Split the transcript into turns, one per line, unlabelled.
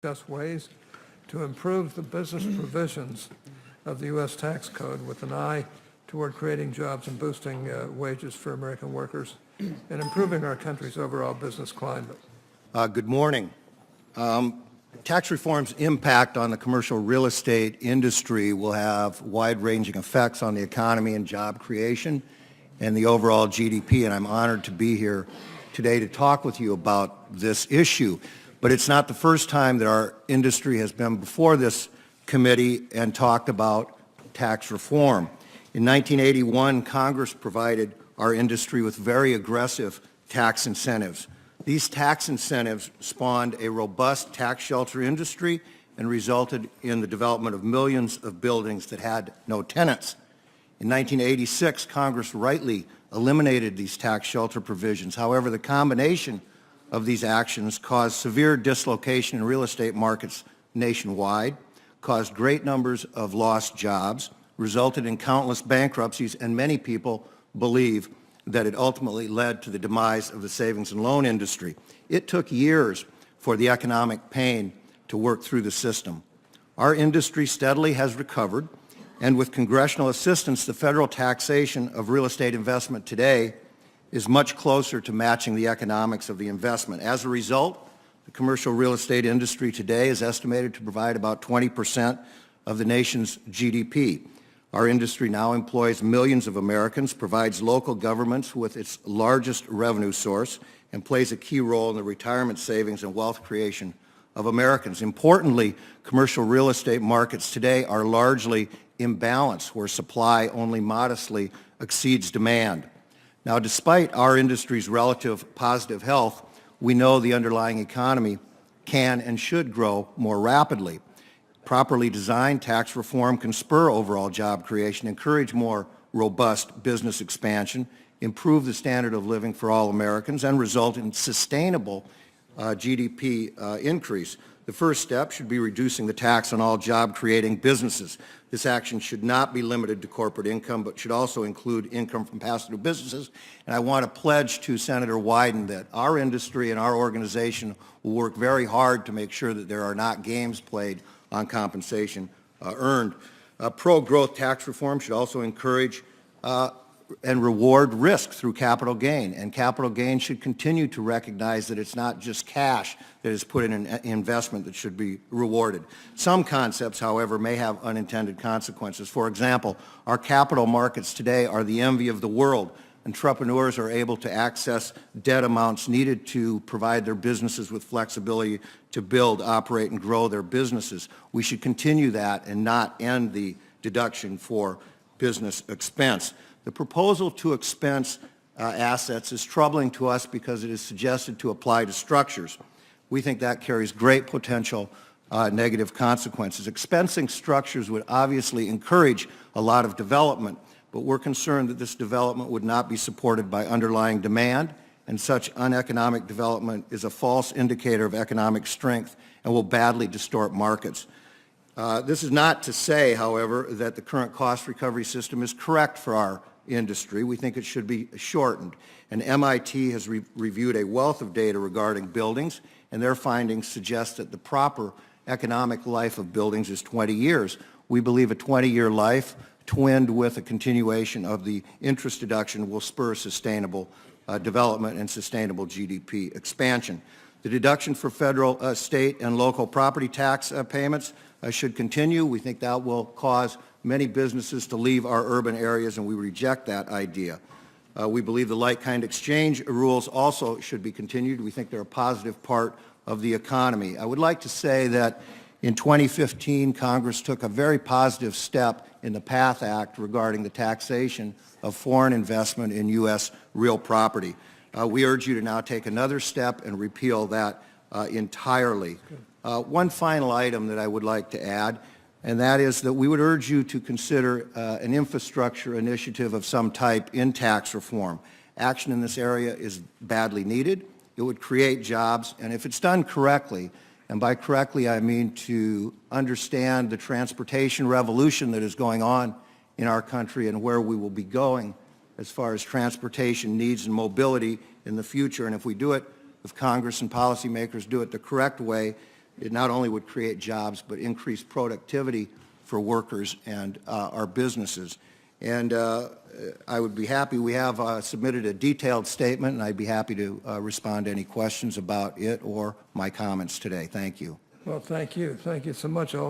discuss ways to improve the business provisions of the U.S. tax code with an eye toward creating jobs and boosting wages for American workers and improving our country's overall business climate.
Good morning. Tax reform's impact on the commercial real estate industry will have wide-ranging effects on the economy and job creation and the overall GDP, and I'm honored to be here today to talk with you about this issue. But it's not the first time that our industry has been before this committee and talked about tax reform. In 1981, Congress provided our industry with very aggressive tax incentives. These tax incentives spawned a robust tax shelter industry and resulted in the development of millions of buildings that had no tenants. In 1986, Congress rightly eliminated these tax shelter provisions. However, the combination of these actions caused severe dislocation in real estate markets nationwide, caused great numbers of lost jobs, resulted in countless bankruptcies, and many people believe that it ultimately led to the demise of the savings and loan industry. It took years for the economic pain to work through the system. Our industry steadily has recovered, and with congressional assistance, the federal taxation of real estate investment today is much closer to matching the economics of the investment. As a result, the commercial real estate industry today is estimated to provide about 20% of the nation's GDP. Our industry now employs millions of Americans, provides local governments with its largest revenue source, and plays a key role in the retirement savings and wealth creation of Americans. Importantly, commercial real estate markets today are largely imbalanced, where supply only modestly exceeds demand. Now, despite our industry's relative positive health, we know the underlying economy can and should grow more rapidly. Properly designed tax reform can spur overall job creation, encourage more robust business expansion, improve the standard of living for all Americans, and result in sustainable GDP increase. The first step should be reducing the tax on all job-creating businesses. This action should not be limited to corporate income, but should also include income from pass-through businesses. And I want to pledge to Senator Wyden that our industry and our organization will work very hard to make sure that there are not games played on compensation earned. Pro-growth tax reform should also encourage and reward risk through capital gain. And capital gain should continue to recognize that it's not just cash that is put in an investment that should be rewarded. Some concepts, however, may have unintended consequences. For example, our capital markets today are the envy of the world. Entrepreneurs are able to access debt amounts needed to provide their businesses with flexibility to build, operate, and grow their businesses. We should continue that and not end the deduction for business expense. The proposal to expense assets is troubling to us because it is suggested to apply to structures. We think that carries great potential negative consequences. Expensing structures would obviously encourage a lot of development, but we're concerned that this development would not be supported by underlying demand, and such uneconomic development is a false indicator of economic strength and will badly distort markets. This is not to say, however, that the current cost recovery system is correct for our industry. We think it should be shortened. And MIT has reviewed a wealth of data regarding buildings, and their findings suggest that the proper economic life of buildings is 20 years. We believe a 20-year life twinned with a continuation of the interest deduction will spur sustainable development and sustainable GDP expansion. The deduction for federal, state, and local property tax payments should continue. We think that will cause many businesses to leave our urban areas, and we reject that idea. We believe the like-kind exchange rules also should be continued. We think they're a positive part of the economy. I would like to say that in 2015, Congress took a very positive step in the PATH Act regarding the taxation of foreign investment in U.S. real property. We urge you to now take another step and repeal that entirely. One final item that I would like to add, and that is that we would urge you to consider an infrastructure initiative of some type in tax reform. Action in this area is badly needed. It would create jobs, and if it's done correctly, and by correctly I mean to understand the transportation revolution that is going on in our country and where we will be going as far as transportation needs and mobility in the future. And if we do it, if Congress and policymakers do it the correct way, it not only would create jobs, but increase productivity for workers and our businesses. And I would be happy, we have submitted a detailed statement, and I'd be happy to respond to any questions about it or my comments today. Thank you.
Well, thank you. Thank you so much, Alderman.